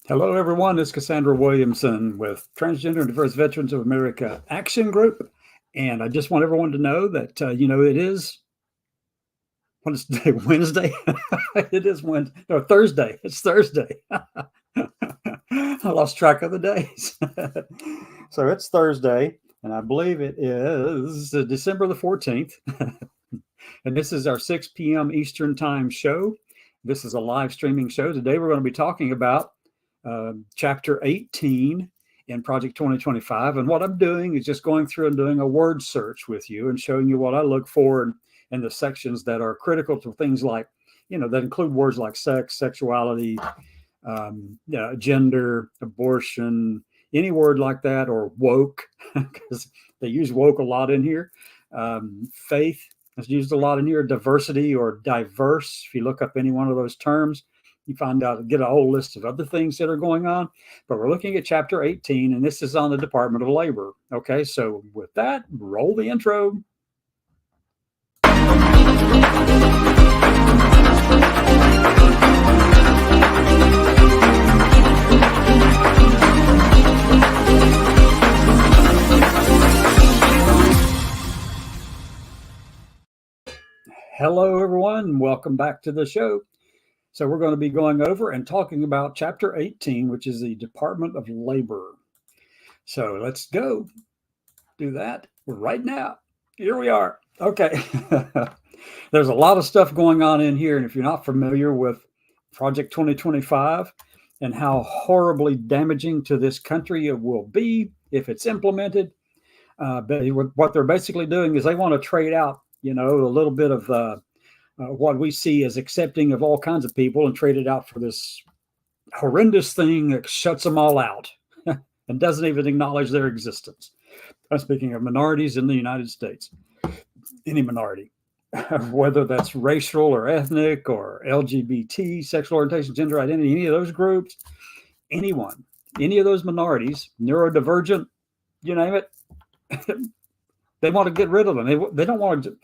Hello, everyone. It's Cassandra Williamson with Transgender and Diverse Veterans of America Action Group. And I just want everyone to know that, it is, what is today, Wednesday? It is Wednesday, no, Thursday. It's Thursday. I lost track of the days. So it's Thursday, and I believe it is December the 14th. And this is our 6 p.m. Eastern Time show. This is a live streaming show. Today we're going to be talking about Chapter 18 in Project 2025. And what I'm doing is just going through and doing a word search with you and showing you what I look for in the sections that are critical to things like, that include words like sex, sexuality, gender, abortion, any word like that, or woke, because they use woke a lot in here. Faith is used a lot in here. Diversity or diverse, if you look up any one of those terms, you find out, get a whole list of other things that are going on. But we're looking at Chapter 18, and this is on the Department of Labor. Okay, so with that, roll the intro. Hello, everyone. Welcome back to the show. So we're going to be going over and talking about Chapter 18, which is the Department of Labor. So let's go do that right now. Here we are. Okay. There's a lot of stuff going on in here. And if you're not familiar with Project 2025 and how horribly damaging to this country it will be if it's implemented, but what they're basically doing is they want to trade out, a little bit of what we see as accepting of all kinds of people and trade it out for this horrendous thing that shuts them all out and doesn't even acknowledge their existence. I'm speaking of minorities in the United States, any minority, whether that's racial or ethnic or LGBT, sexual orientation, gender identity, any of those groups, anyone, any of those minorities, neurodivergent, you name it, they want to get rid of them. They don't want to.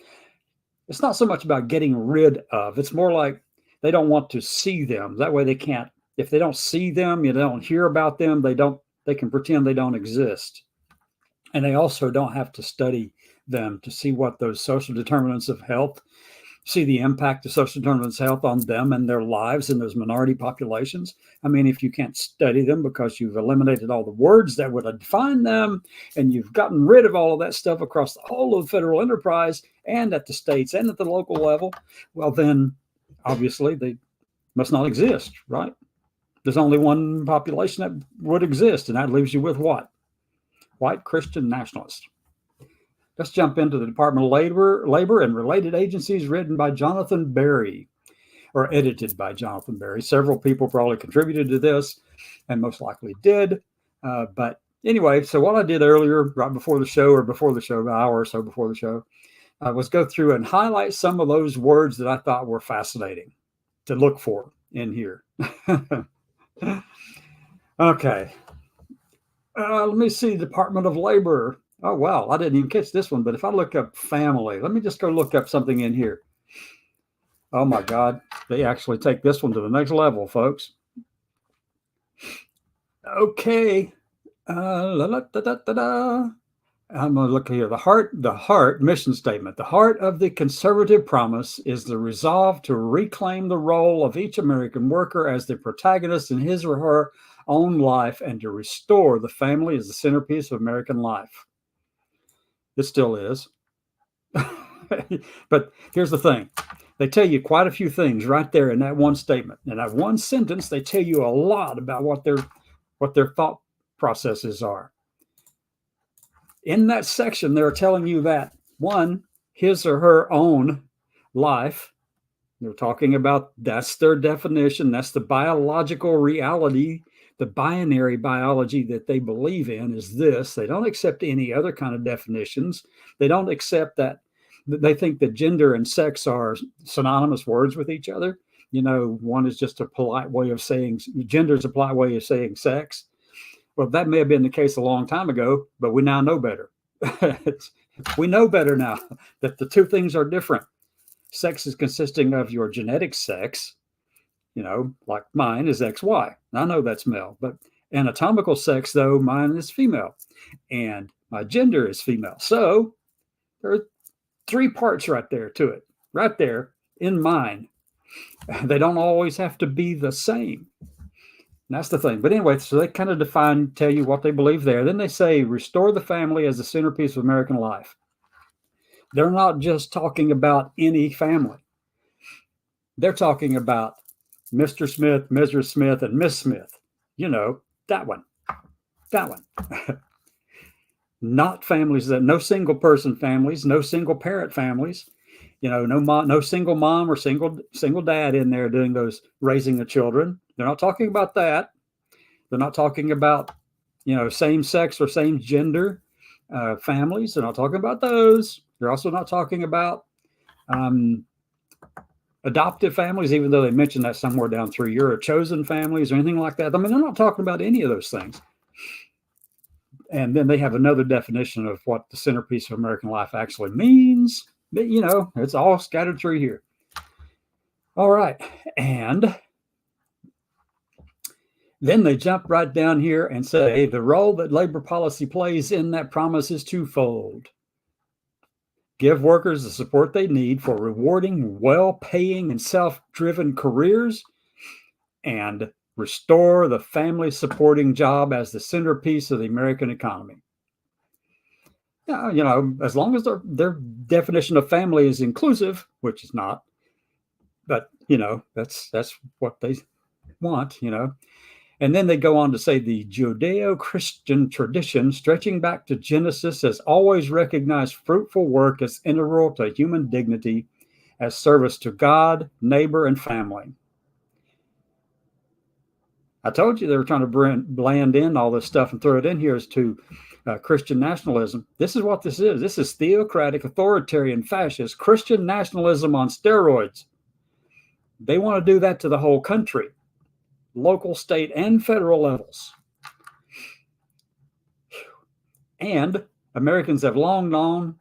It's not so much about getting rid of. It's more like they don't want to see them. That way they can't, if they don't see them, you don't hear about them, they can pretend they don't exist. And they also don't have to study them to see what those social determinants of health, see the impact of social determinants of health on them and their lives in those minority populations. I mean, if you can't study them because you've eliminated all the words that would define them and you've gotten rid of all of that stuff across the whole of the federal enterprise and at the states and at the local level, well, then obviously they must not exist, right? There's only one population that would exist, and that leaves you with what? White Christian nationalists. Let's jump into the Department of Labor and Related Agencies, written by Jonathan Berry, or edited by Jonathan Berry. Several people probably contributed to this, and most likely did. But anyway, so what I did earlier, right before the show, or before the show, an hour or so before the show, was go through and highlight some of those words that I thought were fascinating to look for in here. Okay. Let me see, Department of Labor. Oh, wow, I didn't even catch this one. But if I look up family, let me just go look up something in here. Oh, my God. They actually take this one to the next level, folks. Okay. I'm going to look here. The heart mission statement. The heart of the conservative promise is the resolve to reclaim the role of each American worker as the protagonist in his or her own life and to restore the family as the centerpiece of American life. It still is. But here's the thing. They tell you quite a few things right there in that one statement. In that one sentence, they tell you a lot about what their thought processes are. In that section, they're telling you that, one, his or her own life, they're talking about, that's their definition, that's the biological reality, the binary biology that they believe in is this. They don't accept any other kind of definitions. They don't accept that. They think that gender and sex are synonymous words with each other. One is just a polite way of saying, gender is a polite way of saying sex. Well, that may have been the case a long time ago, but we now know better. We know better now that the two things are different. Sex is consisting of your genetic sex, like mine is XY. I know that's male, but anatomical sex, though, mine is female, and my gender is female. So there are 3 parts right there to it, right there in mine. They don't always have to be the same. And that's the thing. But anyway, so they kind of tell you what they believe there. Then they say, restore the family as the centerpiece of American life. They're not just talking about any family. They're talking about Mr. Smith, Mrs. Smith, and Miss Smith. That one. Not families no single person families, no single parent families, no single mom or single dad in there doing those raising the children. They're not talking about that. They're not talking about, same sex or same gender families. They're not talking about those. They're also not talking about adoptive families, even though they mention that somewhere down through here, or chosen families or anything like that. I mean, they're not talking about any of those things. And then they have another definition of what the centerpiece of American life actually means. But, it's all scattered through here. All right. And then they jump right down here and say the role that labor policy plays in that promise is twofold. Give workers the support they need for rewarding, well-paying, and self-driven careers, and restore the family-supporting job as the centerpiece of the American economy. As long as their definition of family is inclusive, which is not, but that's what they want. And then they go on to say the Judeo-Christian tradition, stretching back to Genesis, has always recognized fruitful work as integral to human dignity, as service to God, neighbor, and family. I told you they were trying to blend in all this stuff and throw it in here as to Christian nationalism. This is what this is. This is theocratic, authoritarian, fascist Christian nationalism on steroids. They want to do that to the whole country, local, state, and federal levels. And Americans have long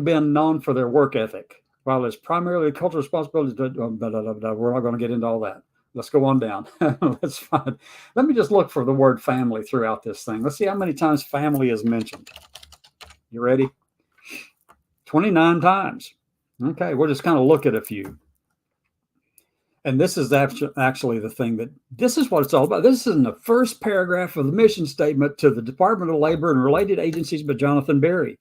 been known for their work ethic. While it's primarily cultural responsibility, we're not going to get into all that. Let's go on down. Let's find. Let me just look for the word family throughout this thing. Let's see how many times family is mentioned. You ready? 29 times. Okay, we'll just kind of look at a few. And this is actually the thing this is what it's all about. This is in the first paragraph of the mission statement to the Department of Labor and related agencies by Jonathan Berry,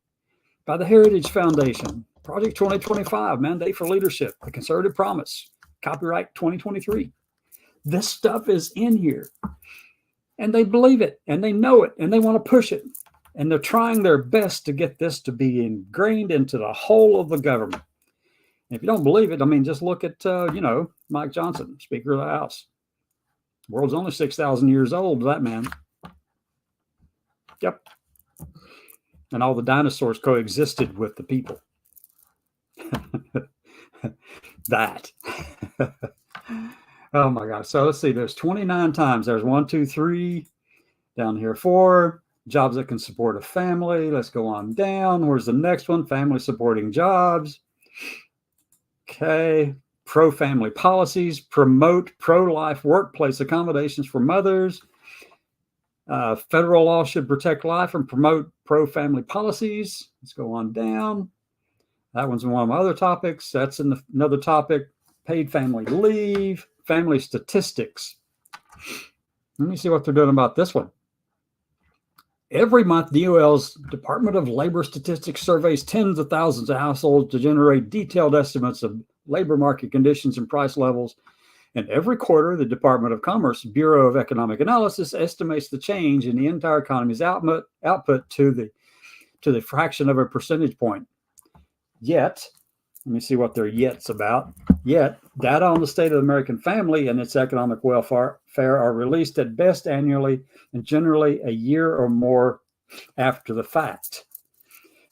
by the Heritage Foundation, Project 2025, Mandate for Leadership, The Conservative Promise, copyright 2023. This stuff is in here, and they believe it, and they know it, and they want to push it, and they're trying their best to get this to be ingrained into the whole of the government. And if you don't believe it, just look at, Mike Johnson, Speaker of the House. The world's only 6,000 years old, that man. Yep. And all the dinosaurs coexisted with the people. That. Oh my gosh. So let's see, there's 29 times. There's 1, 2, 3, down here 4. Jobs that can support a family. Let's go on down. Where's the next one? Family supporting jobs. Okay. Pro-family policies. Promote pro-life workplace accommodations for mothers. Federal law should protect life and promote pro-family policies. Let's go on down. That one's one of my other topics. That's in another topic. Paid family leave. Family statistics. Let me see what they're doing about this one. Every month, DOL's Department of Labor Statistics surveys tens of thousands of households to generate detailed estimates of labor market conditions and price levels. And every quarter, the Department of Commerce Bureau of Economic Analysis estimates the change in the entire economy's output to the fraction of a percentage point. Yet, let me see what their yet's about. Yet, data on the state of the American family and its economic welfare are released at best annually and generally a year or more after the fact.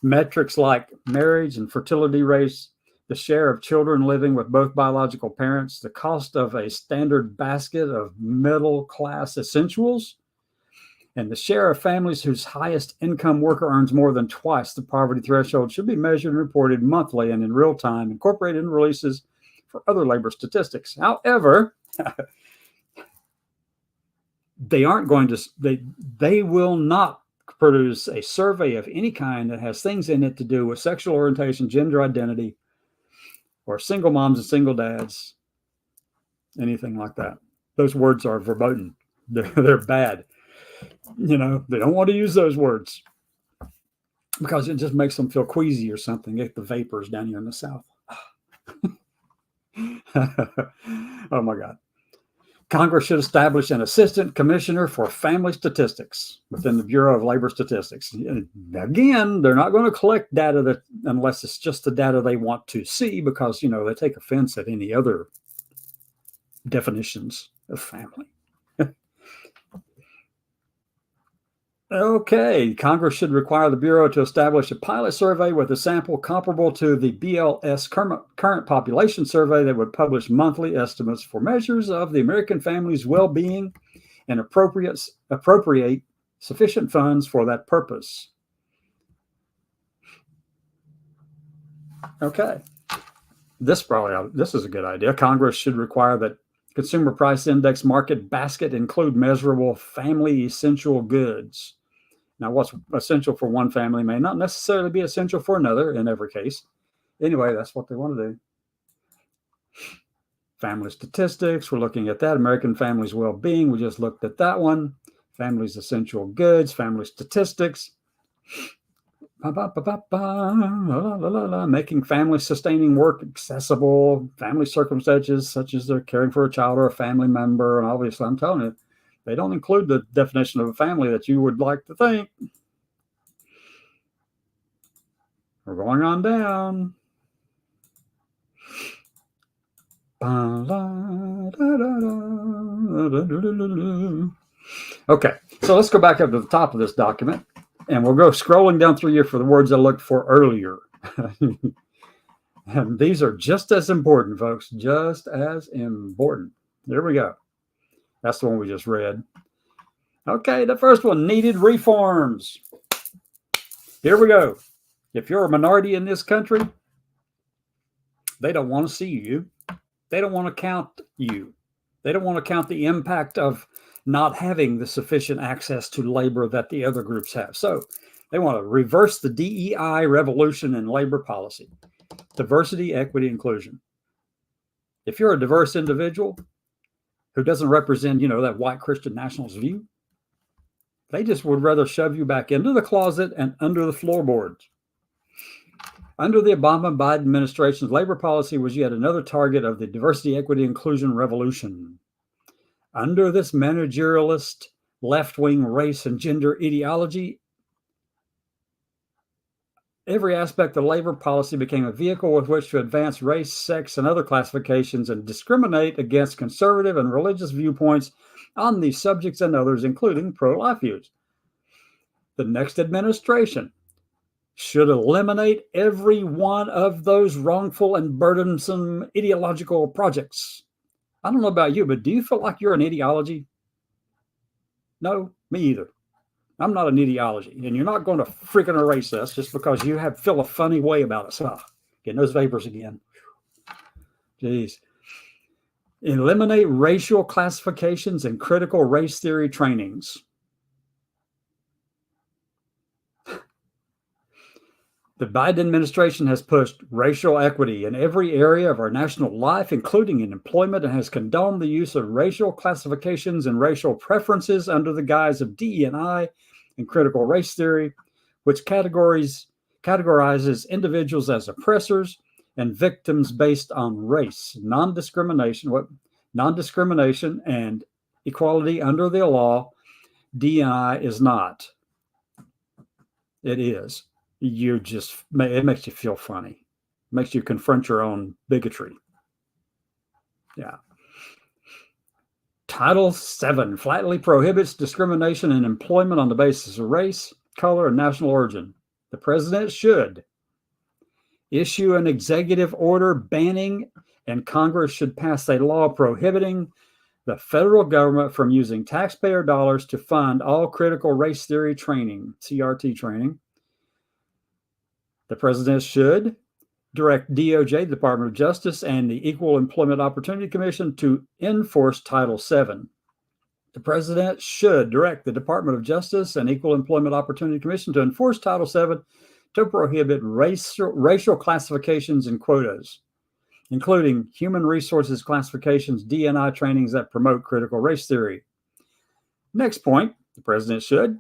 Metrics like marriage and fertility rates, the share of children living with both biological parents, the cost of a standard basket of middle-class essentials, and the share of families whose highest income worker earns more than twice the poverty threshold should be measured and reported monthly and in real time, incorporated in releases for other labor statistics. However, they aren't going to, they will not produce a survey of any kind that has things in it to do with sexual orientation, gender identity, or single moms and single dads, anything like that. Those words are verboten. They're bad. They don't want to use those words because it just makes them feel queasy or something. Get the vapors down here in the South. Oh my God. Congress should establish an assistant commissioner for family statistics within the Bureau of Labor Statistics. Again, they're not going to collect data unless it's just the data they want to see, because, they take offense at any other definitions of family. Okay, Congress should require the Bureau to establish a pilot survey with a sample comparable to the BLS current population survey that would publish monthly estimates for measures of the American family's well-being and appropriate sufficient funds for that purpose. Okay, this is a good idea. Congress should require that Consumer Price Index market basket include measurable family essential goods. Now, what's essential for one family may not necessarily be essential for another in every case. Anyway, that's what they want to do. Family statistics, we're looking at that. American families' well-being, we just looked at that one. Families' essential goods, family statistics. Making family-sustaining work accessible, family circumstances such as they're caring for a child or a family member. And obviously, I'm telling you, they don't include the definition of a family that you would like to think. We're going on down. Okay, so let's go back up to the top of this document, and we'll go scrolling down through here for the words I looked for earlier. And these are just as important, folks, just as important. There we go. That's the one we just read. Okay, the first one, needed reforms. Here we go. If you're a minority in this country, they don't want to see you. They don't want to count you. They don't want to count the impact of not having the sufficient access to labor that the other groups have. So they want to reverse the DEI revolution in labor policy. Diversity, equity, inclusion. If you're a diverse individual who doesn't represent, that white Christian nationalist view, they just would rather shove you back into the closet and under the floorboards. Under the Obama-Biden administration's labor policy was yet another target of the diversity, equity, inclusion revolution. Under this managerialist, left-wing race and gender ideology, every aspect of labor policy became a vehicle with which to advance race, sex, and other classifications and discriminate against conservative and religious viewpoints on these subjects and others, including pro-life views. The next administration should eliminate every one of those wrongful and burdensome ideological projects. I don't know about you, but do you feel like you're an ideology? No, me either. I'm not an ideology, and you're not going to freaking erase us just because you feel a funny way about us. Getting those vapors again. Jeez. Eliminate racial classifications and critical race theory trainings. The Biden administration has pushed racial equity in every area of our national life, including in employment, and has condoned the use of racial classifications and racial preferences under the guise of DE&I and critical race theory, which categorizes individuals as oppressors and victims based on race. Non-discrimination and equality under the law, DE&I is not. It is. It makes you feel funny. It makes you confront your own bigotry. Yeah. Title VII flatly prohibits discrimination in employment on the basis of race, color, and national origin. The president should issue an executive order banning, and Congress should pass a law prohibiting the federal government from using taxpayer dollars to fund all critical race theory training, CRT training. The president should direct DOJ, the Department of Justice, and the Equal Employment Opportunity Commission to enforce Title VII. The president should direct the Department of Justice and Equal Employment Opportunity Commission to enforce Title VII to prohibit racial classifications and quotas, including human resources classifications, D&I trainings that promote critical race theory. Next point, the president should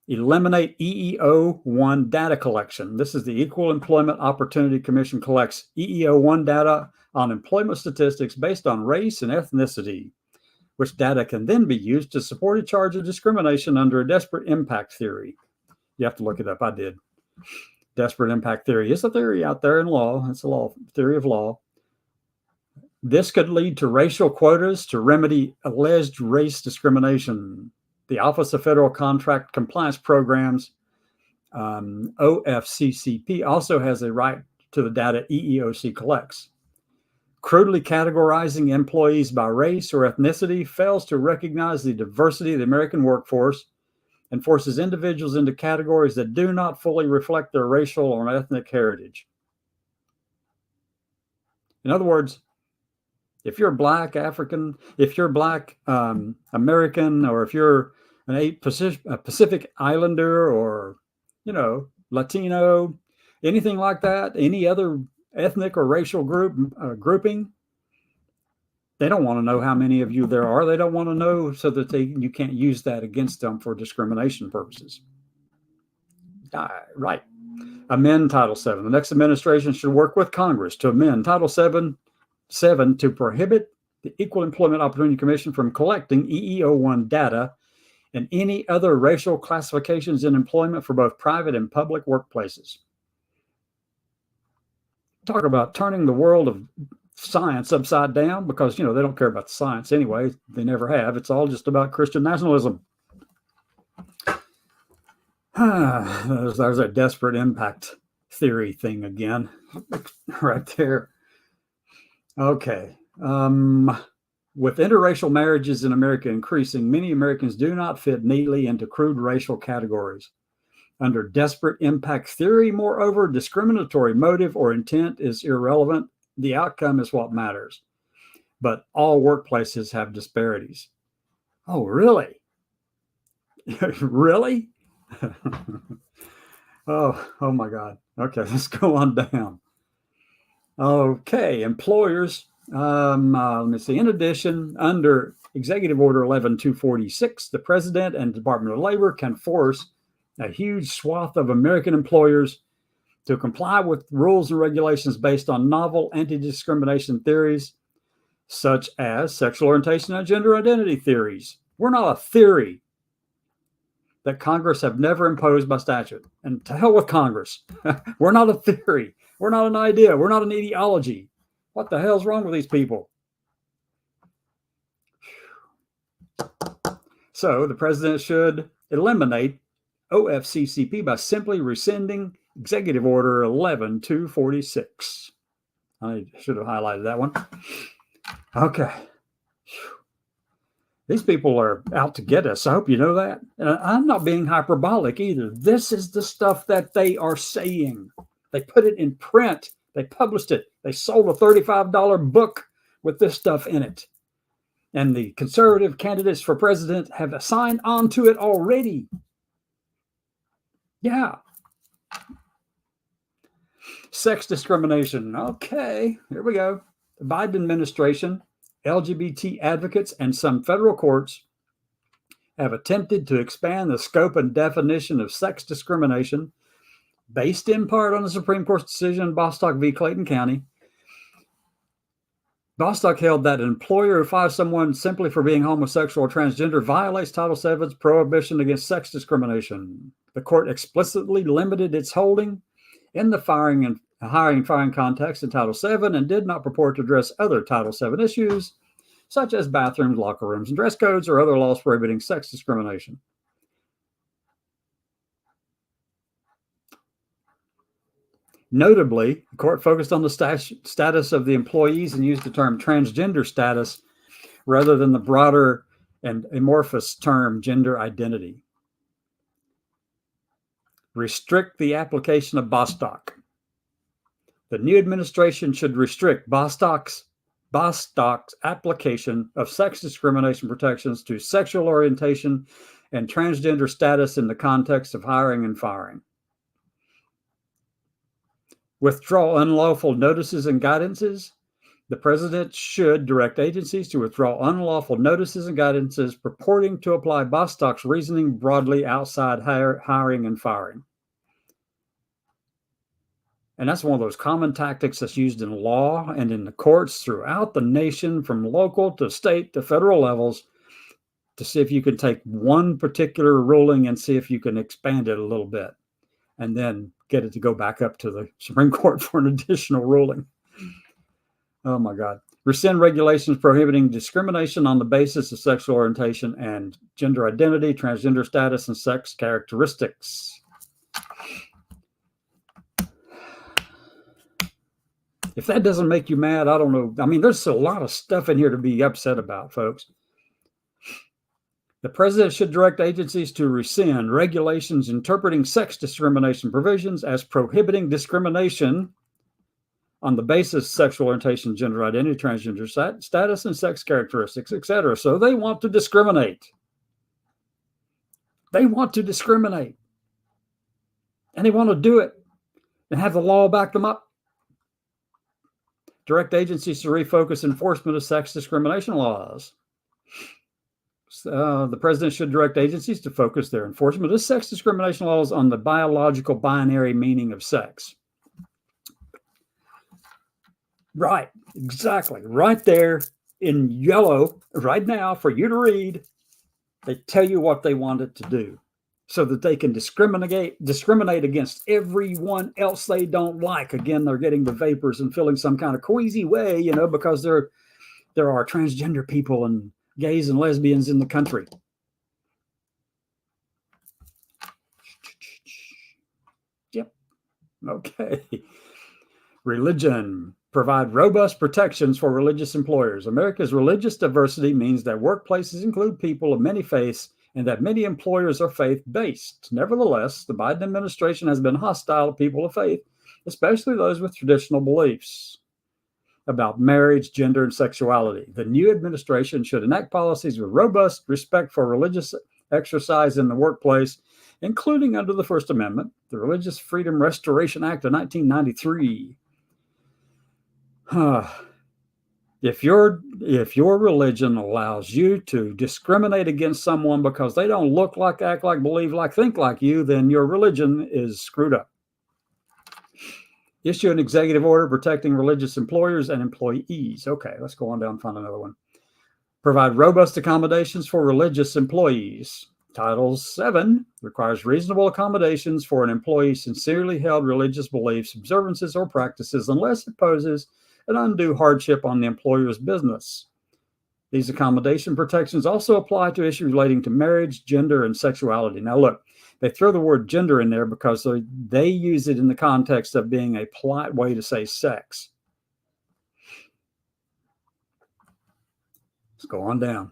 eliminate EEO-1 data collection. This is the Equal Employment Opportunity Commission collects EEO-1 data on employment statistics based on race and ethnicity, which data can then be used to support a charge of discrimination under a disparate impact theory. You have to look it up. I did. Disparate impact theory is a theory out there in law. It's a theory of law. This could lead to racial quotas to remedy alleged race discrimination. The Office of Federal Contract Compliance Programs, OFCCP, also has a right to the data EEOC collects. Crudely categorizing employees by race or ethnicity fails to recognize the diversity of the American workforce and forces individuals into categories that do not fully reflect their racial or ethnic heritage. In other words, if you're Black African, if you're Black American, or if you're a Pacific Islander, or Latino, anything like that, any other ethnic or racial grouping, they don't want to know how many of you there are. They don't want to know so that you can't use that against them for discrimination purposes. Right. Amend Title VII. The next administration should work with Congress to amend Title VII to prohibit the Equal Employment Opportunity Commission from collecting EEO-1 data and any other racial classifications in employment for both private and public workplaces. Talk about turning the world of science upside down, because, they don't care about the science anyway. They never have. It's all just about Christian nationalism. There's a disparate impact theory thing again, right there. Okay. With interracial marriages in America increasing, many Americans do not fit neatly into crude racial categories. Under disparate impact theory, moreover, discriminatory motive or intent is irrelevant. The outcome is what matters. But all workplaces have disparities. Oh, really? Really? Oh my God. Okay, let's go on down. Okay, employers. Let me see. In addition, under Executive Order 11246, the President and Department of Labor can force a huge swath of American employers to comply with rules and regulations based on novel anti-discrimination theories, such as sexual orientation and gender identity theories. We're not a theory that Congress have never imposed by statute. And to hell with Congress. We're not a theory. We're not an idea. We're not an ideology. What the hell's wrong with these people? So the president should eliminate OFCCP by simply rescinding Executive Order 11246. I should have highlighted that one. Okay. These people are out to get us. I hope you know that. And I'm not being hyperbolic either. This is the stuff that they are saying. They put it in print. They published it. They sold a $35 book with this stuff in it. And the conservative candidates for president have signed on to it already. Yeah. Sex discrimination. Okay, here we go. The Biden administration, LGBT advocates, and some federal courts have attempted to expand the scope and definition of sex discrimination, based in part on the Supreme Court's decision in Bostock v. Clayton County. Bostock held that an employer who fires someone simply for being homosexual or transgender violates Title VII's prohibition against sex discrimination. The court explicitly limited its holding in the hiring and firing context in Title VII and did not purport to address other Title VII issues, such as bathrooms, locker rooms, and dress codes, or other laws prohibiting sex discrimination. Notably, the court focused on the status of the employees and used the term transgender status rather than the broader and amorphous term gender identity. Restrict the application of Bostock. The new administration should restrict Bostock's application of sex discrimination protections to sexual orientation and transgender status in the context of hiring and firing. Withdraw unlawful notices and guidances. The president should direct agencies to withdraw unlawful notices and guidances purporting to apply Bostock's reasoning broadly outside hiring and firing. And that's one of those common tactics that's used in law and in the courts throughout the nation, from local to state to federal levels, to see if you can take one particular ruling and see if you can expand it a little bit, and then get it to go back up to the Supreme Court for an additional ruling. Oh my God. Rescind regulations prohibiting discrimination on the basis of sexual orientation and gender identity, transgender status, and sex characteristics. If that doesn't make you mad, I don't know. I mean, there's a lot of stuff in here to be upset about, folks. The president should direct agencies to rescind regulations interpreting sex discrimination provisions as prohibiting discrimination on the basis of sexual orientation, gender identity, transgender status, and sex characteristics, etc. So they want to discriminate. They want to discriminate. And they want to do it and have the law back them up. Direct agencies to refocus enforcement of sex discrimination laws. The president should direct agencies to focus their enforcement of sex discrimination laws on the biological binary meaning of sex. Right, exactly. Right there in yellow, right now, for you to read, they tell you what they want it to do so that they can discriminate against everyone else they don't like. Again, they're getting the vapors and feeling some kind of queasy way, because there are transgender people and gays and lesbians in the country. Yep. Okay. Religion. Provide robust protections for religious employers. America's religious diversity means that workplaces include people of many faiths and that many employers are faith-based. Nevertheless, the Biden administration has been hostile to people of faith, especially those with traditional beliefs about marriage, gender, and sexuality. The new administration should enact policies with robust respect for religious exercise in the workplace, including under the First Amendment, the Religious Freedom Restoration Act of 1993. If your religion allows you to discriminate against someone because they don't look like, act like, believe like, think like you, then your religion is screwed up. Issue an executive order protecting religious employers and employees. Okay, let's go on down and find another one. Provide robust accommodations for religious employees. Title VII requires reasonable accommodations for an employee's sincerely held religious beliefs, observances, or practices unless it poses an undue hardship on the employer's business. These accommodation protections also apply to issues relating to marriage, gender, and sexuality. Now, look, they throw the word gender in there because they use it in the context of being a polite way to say sex. Let's go on down.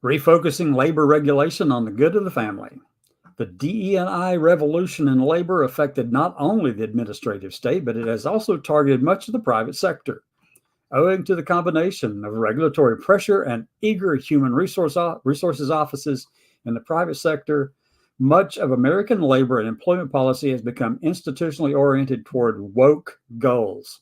Refocusing labor regulation on the good of the family. The DE&I revolution in labor affected not only the administrative state, but it has also targeted much of the private sector. Owing to the combination of regulatory pressure and eager human resources offices in the private sector, much of American labor and employment policy has become institutionally oriented toward woke goals.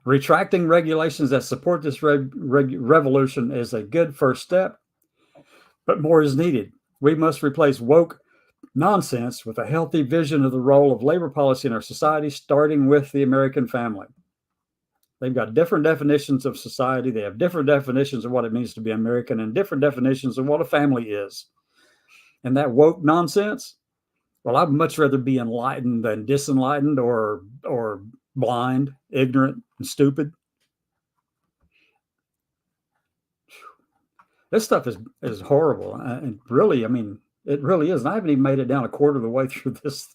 Retracting regulations that support this revolution is a good first step, but more is needed. We must replace woke nonsense with a healthy vision of the role of labor policy in our society, starting with the American family. They've got different definitions of society. They have different definitions of what it means to be American and different definitions of what a family is. And that woke nonsense, well, I'd much rather be enlightened than disenlightened or blind, ignorant, and stupid. This stuff is horrible. And really, I mean, it really is. And I haven't even made it down a quarter of the way through this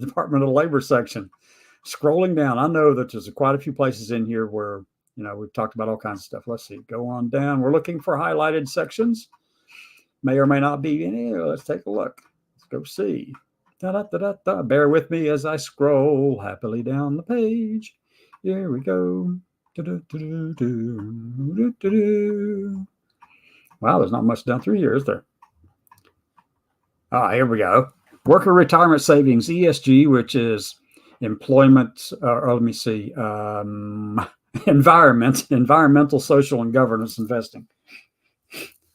Department of Labor section. Scrolling down, I know that there's quite a few places in here where, we've talked about all kinds of stuff. Let's see. Go on down. We're looking for highlighted sections. May or may not be any. Let's take a look. Let's go see. Da-da-da-da-da. Bear with me as I scroll happily down the page. Here we go. Wow, there's not much done through here, is there? Here we go. Worker Retirement Savings, ESG, which is employment, let me see, environmental, social, and governance investing.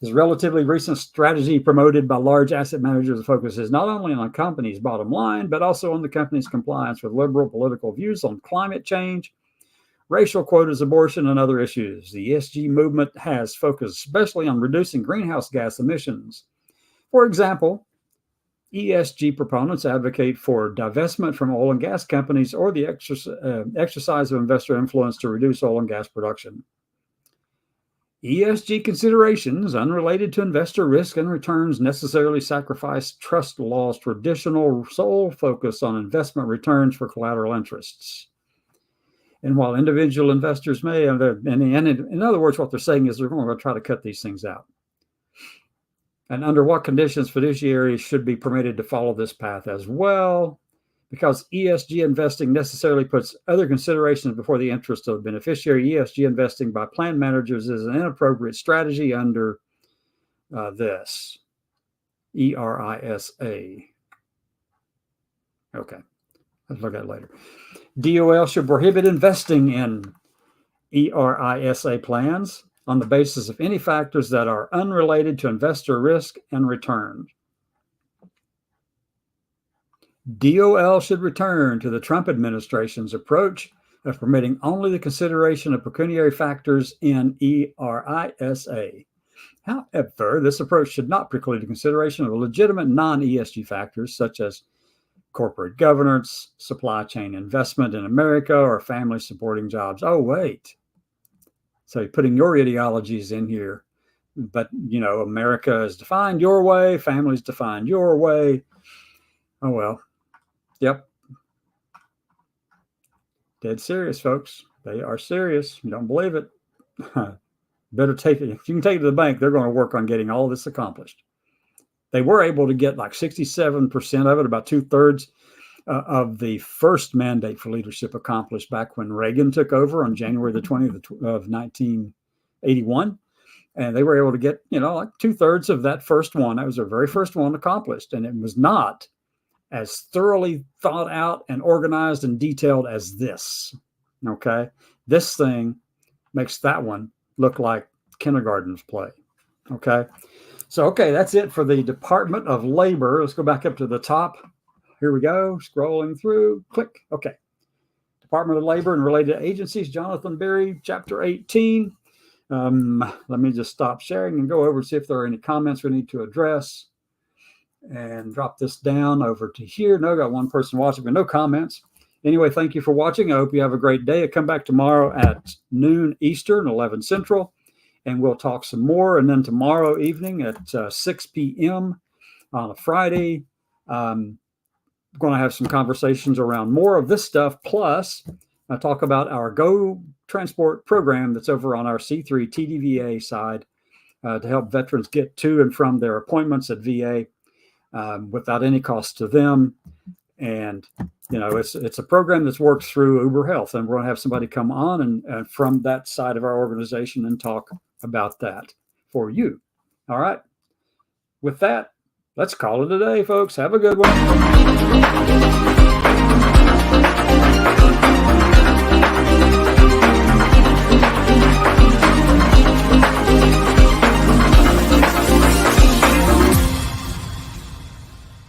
This relatively recent strategy promoted by large asset managers focuses not only on a company's bottom line, but also on the company's compliance with liberal political views on climate change, racial quotas, abortion, and other issues. The ESG movement has focused especially on reducing greenhouse gas emissions. For example, ESG proponents advocate for divestment from oil and gas companies or the exercise of investor influence to reduce oil and gas production. ESG considerations unrelated to investor risk and returns necessarily sacrifice trust law's traditional sole focus on investment returns for collateral interests. And while individual investors may, in other words, what they're saying is they're going to try to cut these things out. And under what conditions fiduciaries should be permitted to follow this path as well? Because ESG investing necessarily puts other considerations before the interest of the beneficiary. ESG investing by plan managers is an inappropriate strategy under this. ERISA. Okay, let's look at it later. DOL should prohibit investing in ERISA plans on the basis of any factors that are unrelated to investor risk and return. DOL should return to the Trump administration's approach of permitting only the consideration of pecuniary factors in ERISA. However, this approach should not preclude the consideration of legitimate non-ESG factors such as corporate governance, supply chain investment in America, or family supporting jobs. Oh, wait. So you're putting your ideologies in here. But, you know, America is defined your way, families defined your way. Oh, well. Yep. Dead serious, folks. They are serious. You don't believe it. Better take it. If you can take it to the bank, they're going to work on getting all this accomplished. They were able to get like 67% of it, about 2/3 of the first mandate for leadership accomplished back when Reagan took over on January the 20th of 1981. And they were able to get, you know, like 2/3 of that first one. That was their very first one accomplished. And it was not as thoroughly thought out and organized and detailed as this. Okay. This thing makes that one look like kindergarten's play. Okay. So, okay, that's it for the Department of Labor. Let's go back up to the top. Here we go. Scrolling through. Click. Okay. Department of Labor and related agencies. Jonathan Berry, Chapter 18. Let me just stop sharing and go over and see if there are any comments we need to address. And drop this down over to here. No, got one person watching, but no comments. Anyway, thank you for watching. I hope you have a great day. I'll come back tomorrow at noon Eastern, 11 Central, and we'll talk some more. And then tomorrow evening at 6 p.m. on a Friday, I'm going to have some conversations around more of this stuff. Plus, I'll talk about our Go Transport program that's over on our C3 TDVA side to help veterans get to and from their appointments at VA. Without any cost to them. And, you know, it's a program that's worked through Uber Health, and we're going to have somebody come on and from that side of our organization and talk about that for you. All right. With that, let's call it a day, folks. Have a good one.